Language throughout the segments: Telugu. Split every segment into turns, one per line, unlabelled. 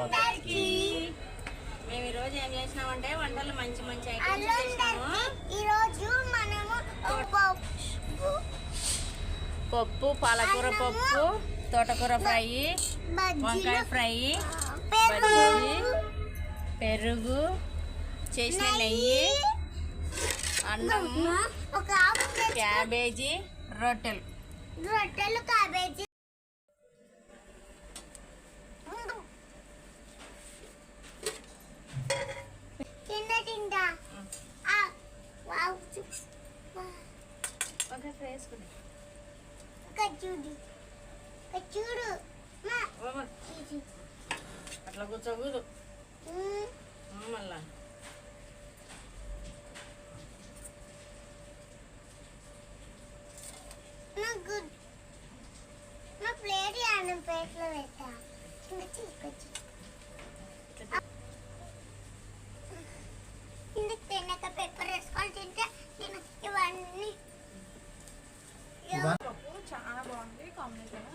అందరికీ మేము ఈరోజు ఏం చేసినామంటే వంటలు మంచి మంచి ఐటమ్స్ చేసినాము. ఈరోజు మనము పప్పు, పాలకూర పప్పు, తోటకూర ఫ్రై, వంకాయ ఫ్రై, బజ్జీ, పెరుగు, చేసిన నెయ్యి, అన్నము, క్యాబేజీ, రొట్టెలు క్యాబేజీ. అట్లా కూర్చోకూడదు మళ్ళా. నా ప్లేట్ అన్నం ప్లేట్లో పెట్టా. ఇందుకు తిన్నాక పెప్పర్ వేసుకొని తింటే నేను ఇవన్నీ
చాలా బాగుంది కాంబినేషన్.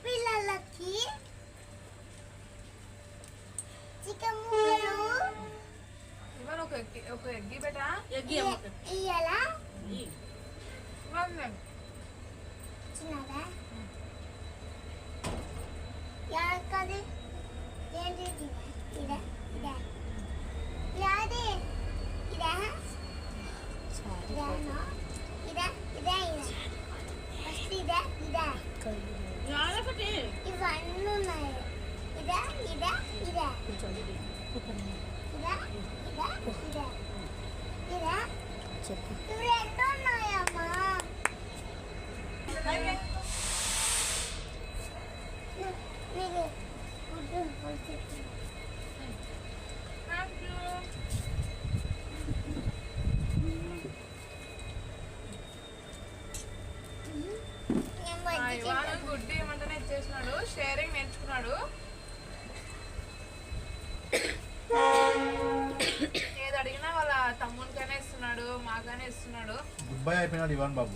పిల్లలకి చికెన్ ముక్కలు
ఇవాళ ఒక ఎగ్గి బేటా
ఇయ్యాలా చిన్నదా యాకది ఏంటి ఇదా ఇదా యాది ఇదా ఇదా ఇదా ఫస్ట్ ఇదా ఇదా ఇవన్నీ ఉన్నాయి. ఇదా ఇదా ఇదా ఇదా ఇదా ఇదా ఇదా చెప్పు. ఇవి రెండు ఉన్నాయమ్మా. మీకు
ఇవాళ గుడ్డి ఏమంటేనే ఇచ్చేసినాడు. షేరింగ్ నేర్చుకున్నాడు. ఏది అడిగినా వాళ్ళ తమ్మునికైనా ఇస్తున్నాడు, మాకైనా ఇస్తున్నాడు.
గుడ్ బై అయిపోయినాడు ఇవాన్ బాబు.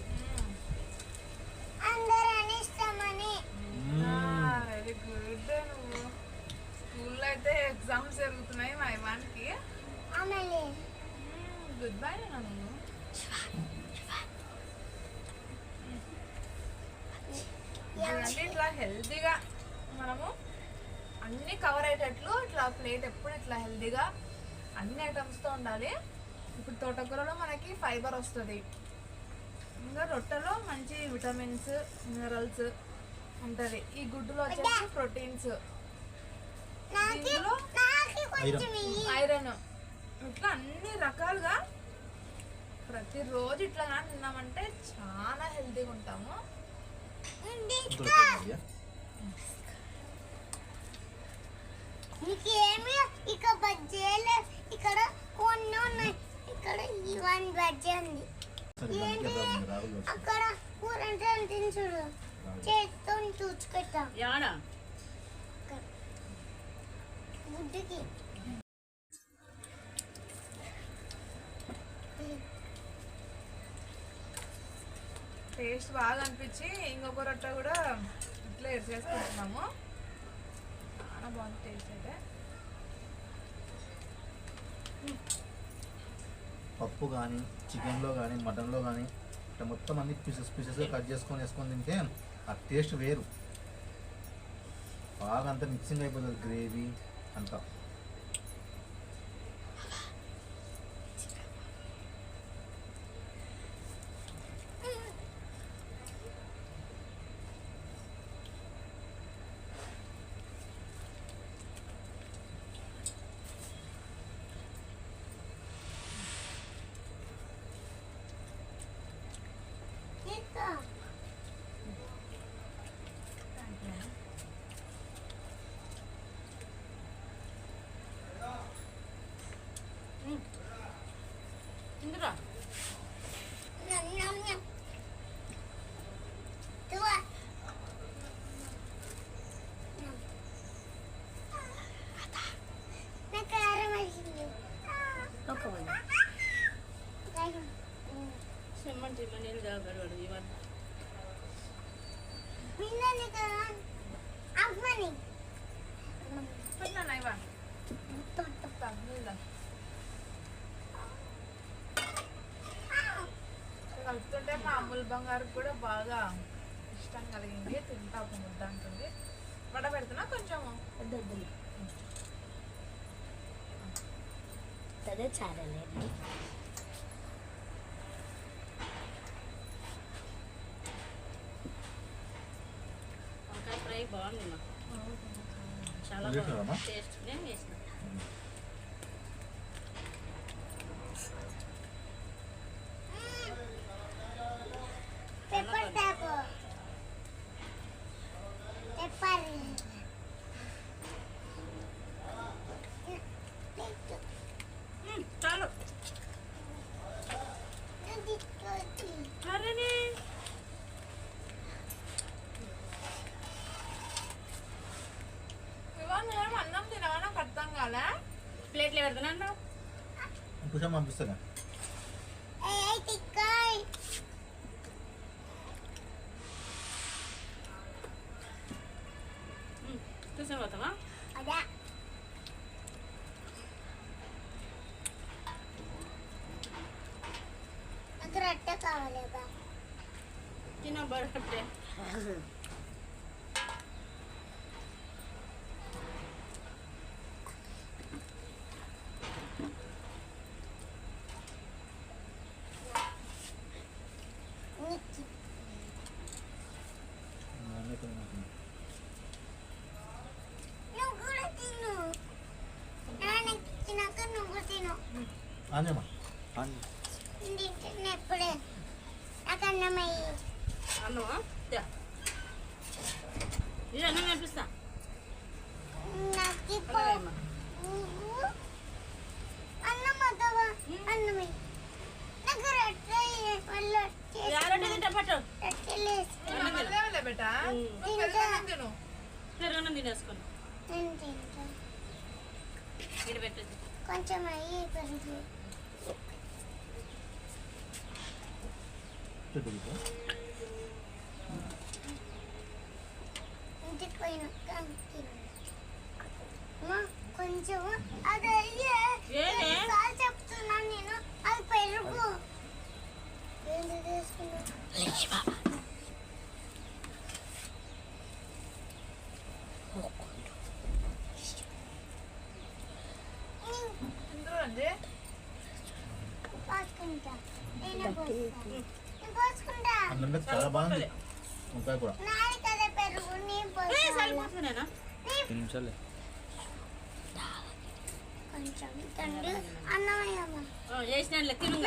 Very good. నువ్వు స్కూల్లో అయితే ఎగ్జామ్స్ జరుగుతున్నాయి మా ఇవాన్కి. గుడ్ బై నువ్వు. అంటే ఇట్లా హెల్తీగా మనము అన్ని కవర్ అయ్యేటట్లు ఇట్లా ప్లేట్ ఎప్పుడు ఇట్లా హెల్తీగా అన్ని ఐటమ్స్తో ఉండాలి. ఇప్పుడు తోటకూరలో మనకి ఫైబర్ వస్తుంది, ఇంకా రొట్టెలో మంచి విటమిన్స్ మినరల్స్ ఉంటుంది, ఈ గుడ్డులో వచ్చేసి ప్రోటీన్స్, దీంట్లో ఐరన్, ఇట్లా అన్ని రకాలుగా ప్రతిరోజు ఇట్లా తిన్నామంటే చాలా హెల్తీగా ఉంటాము.
నీకేమి ఇక బజ్జీలు ఇక్కడ కొన్ని ఉన్నాయి. ఇక్కడ ఇవన్ బజ్జీ ఉంది. ఏంటి అక్కడ కూర అంటే చూడు చేతితో చూసుకుంటాం గుడ్డుకి.
టేస్ట్ బాగా అనిపించి ఇంకొక రొట్టె కూడా ఇట్లా ఎడ్ చేసుకుంటున్నాము. చాలా బాగుంది టేస్ట్ అయితే.
పప్పు కానీ చికెన్లో కానీ మటన్లో కానీ ఇట్లా మొత్తం అన్ని పీసెస్గా కట్ చేసుకొని వేసుకొని తింటే ఆ టేస్ట్ వేరు. బాగా అంతా మిక్సింగ్ అయిపోతుంది గ్రేవీ అంతా.
సిమ్మంటే నీళ్ళు తాగలవాడు ఇవన్నీ
పెట్టినా ఇవా కలుపుతుంటే మా అమ్ముల బంగారు కూడా బాగా ఇష్టం కలిగింది. తింటా ఒక ముద్ద అంటుంది. వడ పెడుతున్నా కొంచెము
అదే చాలలేదు.
వంకాయ ఫ్రై బాగుంది మా చాలా
నువ్వు చేసినావా?
బాగుంది టేస్ట్ నేను చేసిన చాలు అరేనే
ఇవాళ నేను అన్నం తినవా నాకు అర్థం కాలే.
ప్లేట్లో పెడుతున్నా
పుషా పంపిస్తాగా
చూసాను పోతావా
రొట్టె కావాలేదా?
తిన్న బరకట్టే
నువ్వు కూడా తిను. నాన్నకి ఇచ్చినాక నువ్వు తిను.
ఆంజమ్మా
తింటున్నా ఎప్పుడే నాకు అన్నమయ్యి.
అన్నమా ఇది అన్నం కనిపిస్తా
నాకు ఇప్పుడు
అలాగేమ్మా
నువ్వు అన్నం వద్దవా? అన్నమయ్యి నాకు రొట్టె మళ్ళీ
యారొట్టి తింటా పట్టు
రొట్టెలేసి
మళ్ళీ బేటా తిను.
పెరుగన్నం తినేసుకోండి
నేను తింటా.
ఇక్కడ పెట్టేది
కొంచెం అయ్యి పెరుగు ఇంటికి పోయినాక తిను. అమ్మా, కొంచెం అది అయ్యే
ఏదే?
సార్ చెప్తున్నాను నేను. అది పెరుగు ఏంటి తీసుకున్నా?
ఇందులో అండి
పోసుకుంటా. నేనే పోస్తా. నేను పోసుకుంటా.
అన్నంలో చాలా బాగుంది వంకాయ కూడా.
నాది కదా పెరుగు నేను పోస్తా.
సరిపోతుందేనా
కొంచెం తండ్రి అన్నమయ్యమ్మ.
చేసిన తిను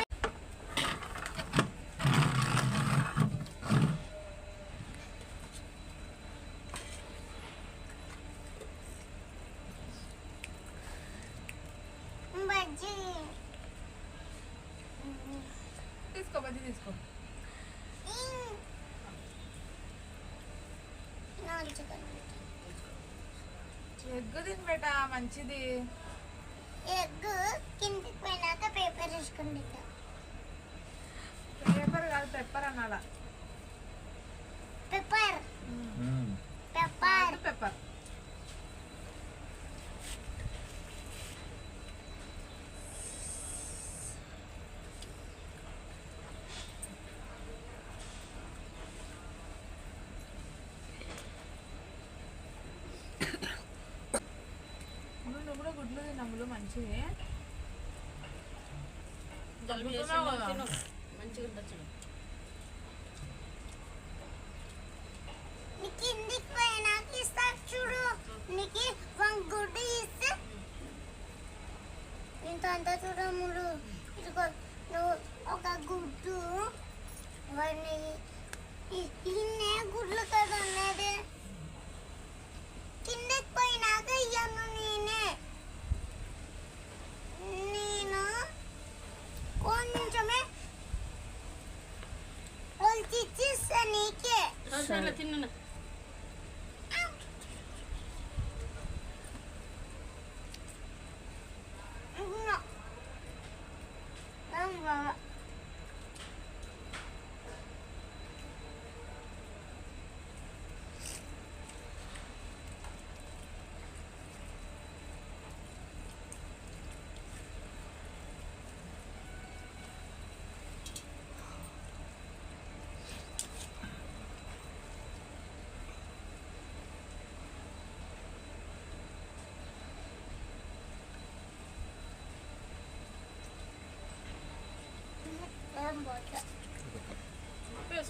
బజ్జీ
తీసుకో బజ్జీ తీసుకో. ఎగ్గు తిని బేటా మంచిది.
ఎగ్ కిందికి పోయినాక పేపర్ వేసుకుంటా.
పేపర్ కాదు పెప్పర్ అన్నాడా.
పెప్పర్
మ్మ్.
పెప్పర్
పెప్పర్ నువ్వు కూడా గుడ్లు తినములు మంచిది.
జలుబు చేసి
అద్భుతమే
తిను మంచిగా ఉండొచ్చు
నీ కిందికి పోయినాక ఇస్తా చూడు. నీకు గుడ్డు ఇస్తే ఇంత అంతా చూడముడు. ఇదిగో నువ్వు ఒక గుడ్డు ఇన్నే గుడ్లు కదా ఉన్నది. కిందకి పోయినాక ఇయ్యను నేను కొంచెమే ఒలిచిచ్చిస్తా నీకే.
సరే తిన్నా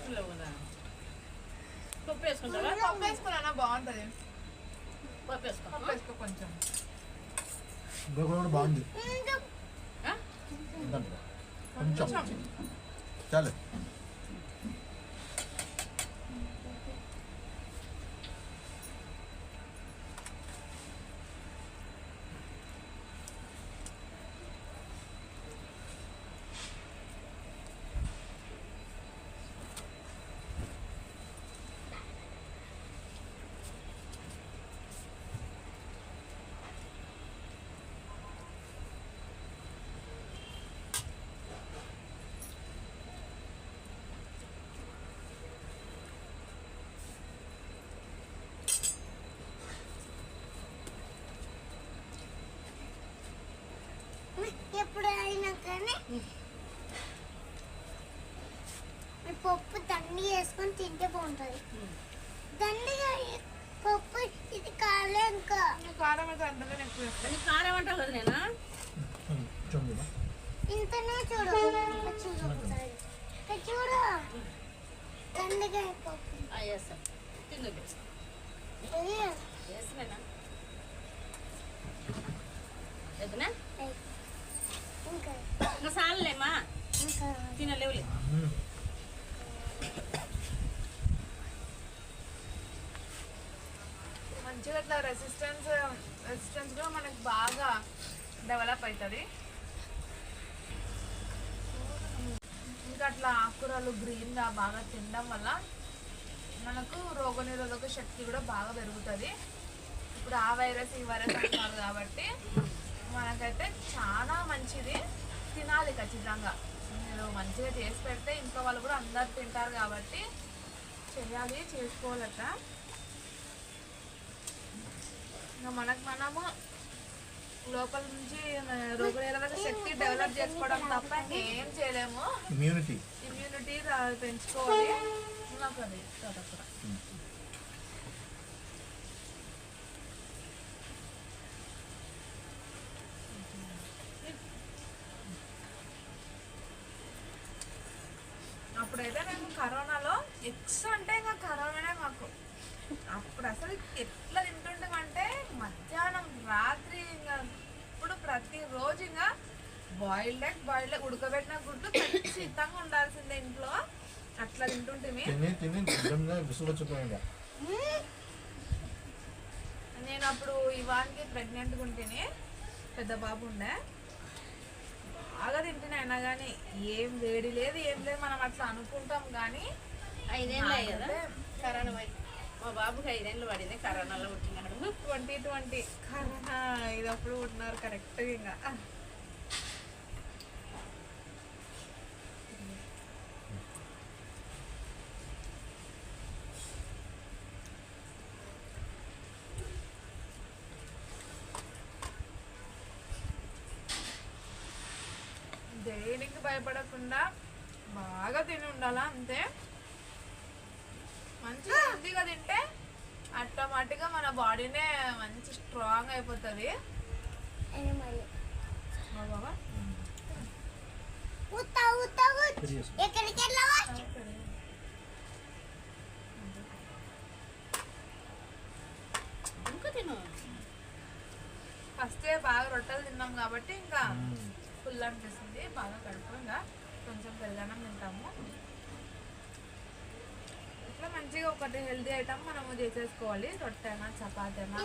వేసుకుంటావు కదా పప్పు వేసుకుంటావా?
పప్పు వేసుకున్నా బాగుంటుంది.
పప్పు వేసుకో.
పప్పు వేసుకో కొంచెం.
కూడా బాగుంది.
ఆ?
ఉందండి. కొంచెం చాలు.
ఎప్పుడు అయినా కానీ పప్పు దండి వేసుకొని తింటే బాగుంటుంది. దండిగా పప్పు ఇది కాలే ఇంకా
కారం అయితే అంతగానే ఎక్కువ వేస్తాను.
అది కారం అంటావు కదా నేనా?
చూడు
ఇంతనే చూడు చూడు ఒకసారి. చూడు దండిగా పప్పు
వేస్తాం. తిందు
ఇది
వేసినా ఎదునా
ఇంకా
ఇంకా చాలులేమ్మా
ఇంకా
తినలేవులే.
మంచిగా ఇట్లా రెసిస్టెన్స్ కూడా మనకి బాగా డెవలప్ అవుతుంది. ఇంకా అట్లా ఆకుకూరలు గ్రీన్గా బాగా తినడం వల్ల మనకు రోగనిరోధక శక్తి కూడా బాగా పెరుగుతుంది. ఇప్పుడు ఆ వైరస్ ఈ వైరస్ అంటారు కాబట్టి మనకైతే చాలా మంచిది. తినాలి ఖచ్చితంగా. మీరు మంచిగా చేసి పెడితే ఇంట్లో వాళ్ళు కూడా అందరు తింటారు కాబట్టి చేయాలి, చేసుకోవాలట. ఇంకా మనము లోపల నుంచి రోగనిరోధక శక్తి డెవలప్ చేసుకోవడం తప్ప ఇంకేం చేయలేము. ఇమ్యూనిటీ పెంచుకోవాలి. నాకు అది తోటకూర అప్పుడైతే మేము కరోనాలో అంటే ఇంకా కరోనానే మాకు. అప్పుడు అసలు ఎట్లా తింటుంటామంటే మధ్యాహ్నం రాత్రి ఇంకా ఇప్పుడు ప్రతిరోజు ఇంకా బాయిల్డ్ ఎగ్ ఉడకబెట్టిన గుడ్లు ఖచ్చితంగా ఉండాల్సిందే ఇంట్లో. అట్లా తింటుంటే నేను అప్పుడు ఇవానికి ప్రెగ్నెంట్గా ఉంటేనే పెద్ద బాబు ఉండే బాగా తింటున్నా. అయినా కానీ ఏం వేడి లేదు ఏం లేదు మనం అట్లా అనుకుంటాం. కానీ
5 ఏళ్ళు అయ్యాయి కదా కరోనా పోయి. మా బాబుకి 5 ఏళ్ళు పడింది కరోనాలో పుట్టినాడు.
2020 కరోనా ఇది అప్పుడు పుట్టినారు కరెక్ట్గా. ఇంకా దేనికి భయపడకుండా బాగా తిని ఉండాలా అంతే. మంచిగా హెల్తీగా తింటే ఆటోమేటిక్గా మన బాడీనే మంచి స్ట్రాంగ్ అయిపోతుంది. బాబా
ఎక్కడికి వెళ్ళావా?
ఇంకా తిను.
ఫస్ట్ బాగా రొట్టెలు తిన్నాం కాబట్టి ఇంకా ఫుల్ అనిపిస్తుంది. బాగా కడుపు ఇంకా కొంచెం పెరుగన్నం తింటాము. ఇట్లా మంచిగా ఒకటి హెల్తీ ఐటమ్ మనము చేసేసుకోవాలి. రొట్టెనా చపాతీనా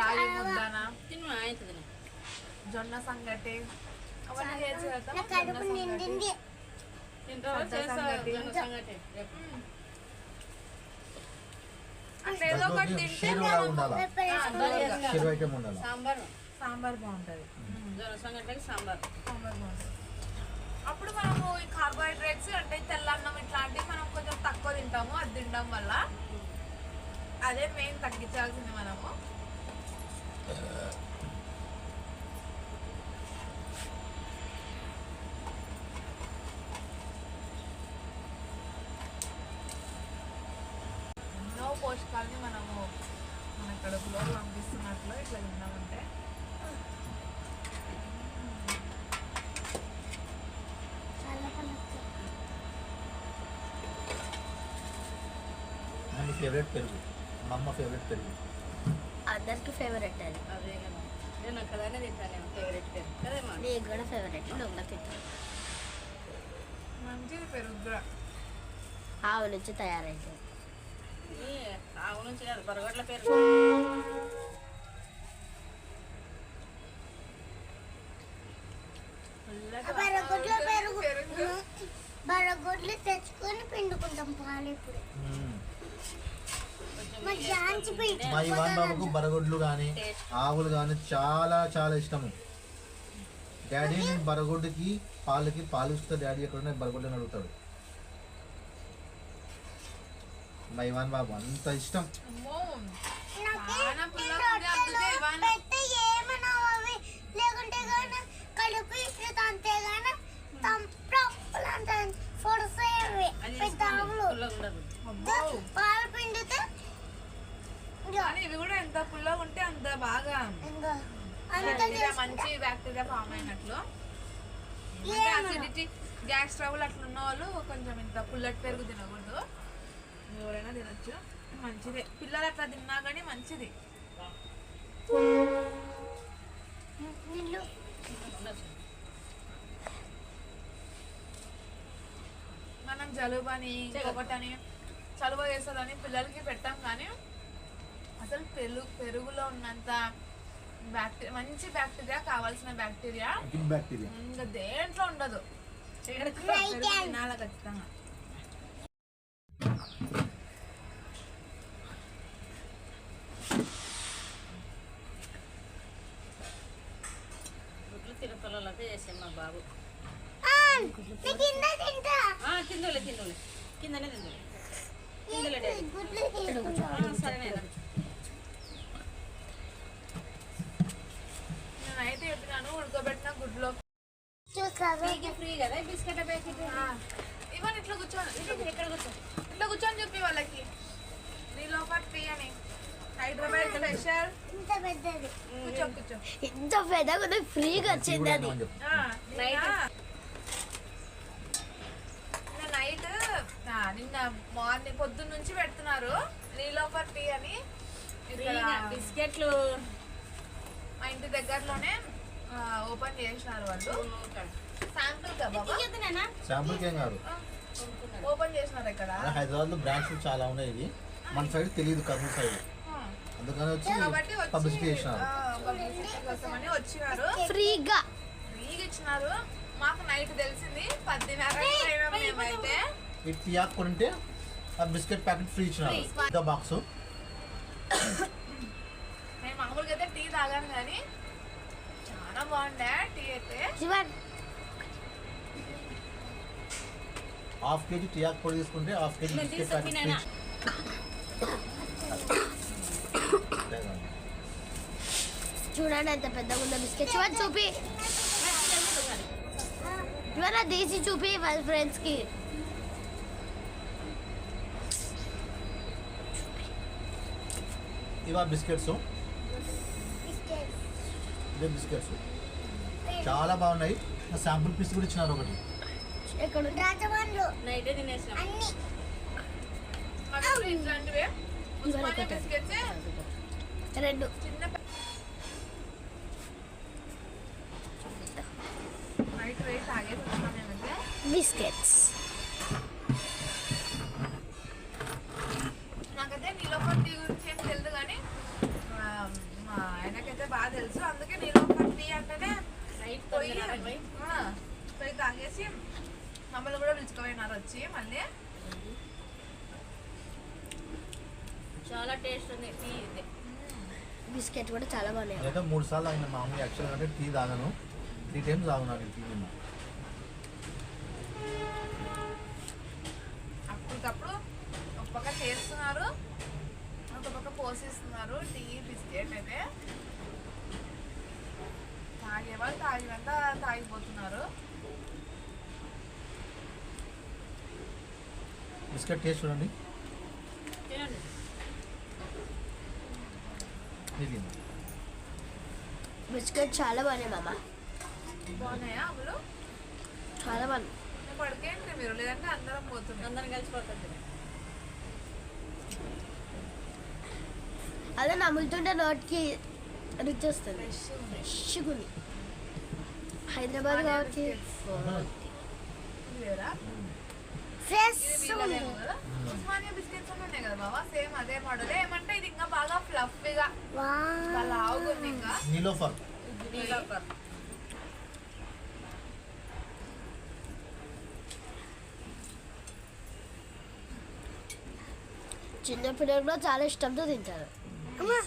రాగి ముద్దనా జొన్న సంగటి అవన్నీ చేసి అట్లా ఏదో ఒకటి తింటే సాంబార్ బాగుంటుంది.
సాంబార్
బాగుంటుంది. అప్పుడు మనము ఈ కార్బోహైడ్రేట్స్ అంటే తెల్లన్నం ఇట్లాంటివి మనం కొంచెం తక్కువ తింటాము. అది తినడం వల్ల అదే మెయిన్ తగ్గించాల్సింది మనము. ఎన్నో పోషకాలని మనము మన కడుపులో పంపిస్తున్నట్లు ఇట్లా తిన్నామంటే
నీ ఫేవరెట్ పెరుగు, మా అమ్మ ఫేవరెట్ పెరుగు.
అందరికి ఫేవరెట్ అది.
అదే కదా, నేను ఒక్కదానే తింటాను ఫేవరెట్ పేరు కదేమా.
నీకు కూడా ఫేవరెట్ దొంగ తింటాను.
మంచిది పెరుగు.
ఆవు నుంచి తయారైతే
ఆవు నుంచి కాదు, బరగొడ్ల పేరు.
బరగొడ్ల పెరుగు బరగొడ్లు తెచ్చుకొని పిండుకుంటాం పాలు ఇప్పుడు.
మా ఇవాన్ బాబుకు బరగొడ్లు కానీ ఆవులు కానీ చాలా చాలా ఇష్టము. డాడీ నేను బరగొడ్డుకి పాలు ఇస్తే డాడీ ఎక్కడున్నా బరగొడ్లని అడుగుతాడు. మా ఇవాన్ బాబు అంత ఇష్టం.
అమ్మో, చాలా పుల్లగా ఉంది. అందుకే ఇవాన్
లేకుంటే కడుపు ఇట్లా అంతే కానీ పెద్ద ఆవులు
ఉండదు.
అబ్బో.
పాలు పిండితే
కానీ ఇవి కూడా ఎంత పుల్లగా ఉంటే అంత బాగా
ఇంకా
బ్యాక్టీరియా, మంచి బ్యాక్టీరియా ఫామ్ అయినట్లు. అసిడిటీ, గ్యాస్ ట్రబుల్ అట్లా ఉన్న వాళ్ళు కొంచెం ఇంత పుల్లటి పెరుగు తినకూడదు. ఎవరైనా తినొచ్చు, మంచిదే. పిల్లలు అట్లా తిన్నా కానీ మంచిది.
నీళ్ళు
మనం జలుబని ఇంకొకటని చలువ చేస్తుందని పిల్లలకి పెట్టాం, కానీ అసలు పెరుగులో ఉన్నంత బ్యాక్టీరియా, మంచి బ్యాక్టీరియా, కావాల్సిన బ్యాక్టీరియా ఇంకా దేంట్లో ఉండదు. పెరుగు తినాలి ఖచ్చితంగా.
గుడ్లు తిరుపతిలో చేసాను మా బాబు. కిందలే కిందనే కిందలే డాడీ. సరేనా,
నేనైతే చెప్పినాను ఉడకబెట్టిన గుడ్లో
ఫ్రీ కదా బిస్కెట్ ప్యాకెట్.
ఇవన్నీ ఇట్లా కూర్చొని
ఎక్కడ కూర్చో,
ఇట్లా కూర్చొని చెప్పి వాళ్ళకి నీలోఫర్ టీ అని హైదరాబాద్ స్పెషల్.
ఇంత పెద్దది,
కూర్చో కూర్చో.
ఇంత పెద్దగా ఫ్రీగా వచ్చింది అది.
నైట్ నిన్న మార్నింగ్ పొద్దున్న నుంచి పెడుతున్నారు నీలోఫర్ టీ అని. ఇక్కడ
బిస్కెట్లు
మా ఇంటి దగ్గరలోనే ఓపెన్ చేసినారు వాళ్ళు. శాంపుల్ కా బాబా?
శాంపుల్కి ఏం కాదు,
ఓపెన్ చేసినారు ఇక్కడ.
హైదరాబాద్ లో బ్రాంచ్లు చాలా ఉన్నాయి. ఇది మన సైడ్ తెలియదు, కర్నూలు సైడ్, అందుకని వచ్చి
కాబట్టి
పబ్లిసిటీ చేసినారు.
పబ్లిసిటీ కోసమని వచ్చినారు,
ఫ్రీగా
ఇచ్చినారు. మాకు నైట్ తెలిసింది 10:30 మేమైతే.
ఈ టీ ఆకుంటే ఆ బిస్కెట్ ప్యాకెట్ ఫ్రీ ఇచ్చినారు బాక్స్.
నేను మామూలుగా అయితే టీ తాగాను కానీ చాలా బాగుండే టీ అయితే.
హాఫ్ కేజీ టీ ఆకు పొడి తీసుకుంటే half KG biscuit packet free.
చూడండి ఎంత పెద్దగా ఉందో బిస్కెట్. చూపి ఇవన్నీ తీసి చూపి వాళ్ళ ఫ్రెండ్స్ కి.
ఇవా బిస్కెట్స్, ఇవే బిస్కెట్స్ చాలా బాగున్నాయి. శాంపుల్ పీస్ కూడా ఇచ్చినారు ఒకటి.
ఎక్కడ రాజవాన్లు
నైటే తినేసాం.
ఇట్లాంటివే ఉస్మానియా బిస్కెట్స్
రెండు
చిన్న నైట్ రేట్ తాగేసి వచ్చినాం మేమైతే.
బిస్కెట్స్.
నాకైతే నీలోఫర్ టీ గురించి ఏం తెలియదు కానీ మా ఆయనకైతే బాగా తెలుసు. అందుకే నీలోఫర్ టీ అంటేనే
నైట్
పోయి తాగేసి మమ్మల్ని కూడా పిలుచుకుపోయినారు వచ్చి. మళ్ళీ
చాలా టేస్ట్ ఉంది టీ ఇది.
బిస్కెట్ కూడా చాలా బాగున్నాయి.
అయితే 3 సార్లు ఆయన మామూలుగా యాక్చువల్గా అంటే టీ తాగాను, 3 times తాగున్నాను టీ. నిన్న
అప్పటికప్పుడు ఒక పక్క చేస్తున్నారు, ఒక పక్క పోసిస్తున్నారు టీ బిస్కెట్ అయితే. తాగేవాళ్ళు తాగినంత తాగిపోతున్నారు.
బిస్కెట్ టేస్ట్ చూడండి.
తినండి.
ఇది
బిస్కెట్ చాలా బాగున్నాయి మామ,
బాగున్నాయా అప్పుడు?
చాలా బాగున్నాయి.
పడికేంటి మీరు, లేదంటే అందరం పోతున్నాం.
అందరం కలిసిపోతుంది.
అదే నములుతుంటే నోటికి రుచి వస్తుంది. ఫ్రెష్గా ఉంది. హైదరాబాద్ కాబట్టి
ఫ్రెష్
ఇది వీళ్ళదేమో కదా. ఉస్మానియా బిస్కెట్స్ అని ఉన్నాయి కదా బాబా, సేమ్ అదే మోడల్. ఏమంటే ఇది ఇంకా బాగా ఫ్లఫీగా చాలా ఆగుంది. ఇంకా
నీలోఫర్
నీలోఫర్.
చిన్నపిల్లలు కూడా చాలా ఇష్టంతో తింటారు.
అమ్మా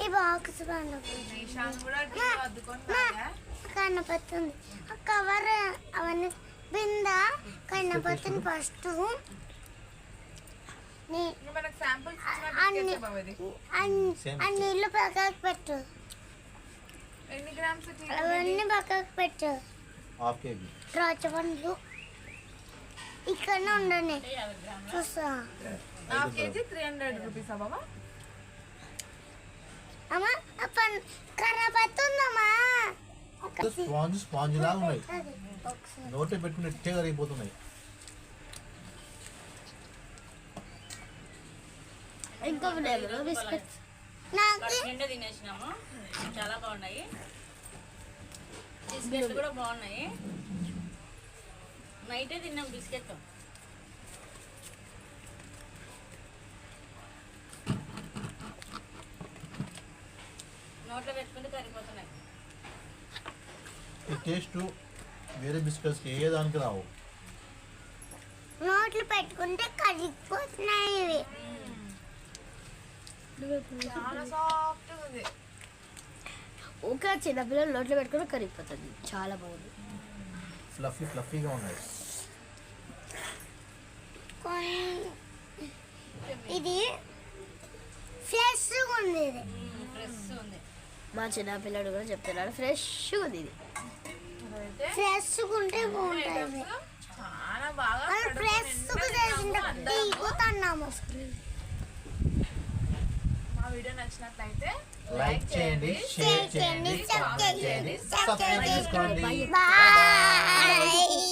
ఈ బాక్స్
నిషాన్ కూడా టీవీ అద్దుకొని తాగా.
కనపడుతుంది ఆ కవర్ అవన్నీ బింద కనపడుతుంది ఫస్ట్
ఇంకా మనకు శాంపుల్స్ ఇచ్చిన
అన్ని
బిస్కెట్స్ బాబా ఇది.
ఆ నీళ్ళు పక్కకు పెట్టు,
ఎన్ని గ్రామ్స్
అవన్నీ పక్కకు పెట్టు.
హాఫ్ కేజీ
ద్రాక్ష పండ్లు ఇక్కడనే ఉండని
50 గ్రాములు.
చూస్తా.
హాఫ్ కేజీ 300 రూపీస్ బాబా.
అమ్మా కనపడుతుందమ్మా.
స్పాంజ్ లాగా ఉన్నాయి, నోట్లో పెట్టుకుని ఇట్టే కరిగిపోతున్నాయి.
ఇంకా ఉన్నాయి కదా బిస్కెట్స్.
నాకు
కడుపు నిండా తినేసినాము. చాలా బాగున్నాయి. బిస్కెట్లు కూడా బాగున్నాయి. నైటే తిన్నాం బిస్కెట్. నోట్లో పెట్టుకుంటే కరిగిపోతున్నాయి.
ఈ టేస్ట్ వేరే బిస్కెట్స్కి ఏ దానికి రావు.
నోట్లు పెట్టుకుంటే కరిగిపోతున్నాయి ఇవి.
చాలా సాఫ్ట్ ఉంది.
ఒక చిన్నపిల్లలు నోట్లో పెట్టుకుని కరిగిపోతుంది. చాలా బాగుంది.
ఫ్లఫీగా ఉన్నాయి.
ఇది ఫ్రెష్ ఉంది. ఇది
ఫ్రెష్ ఉంది.
మా చిన్నపిల్లడు కూడా చెప్తున్నాడు ఫ్రెష్గా ఉంది ఇది.
అదైతే
ఫ్రెష్ ఉంటే బాగుంటుంది.
చాలా బాగా
వాళ్ళు
కడుపు
ఫ్రెష్
నిండా తిన్నాము అందరము.
తీగుతున్నాము.
మా వీడియో నచ్చినట్లయితే
లైక్ చేయండి, షేర్ చేయండి, కామెంట్ చేయండి, సబ్స్క్రైబ్ చేసుకోండి.
బాయ్.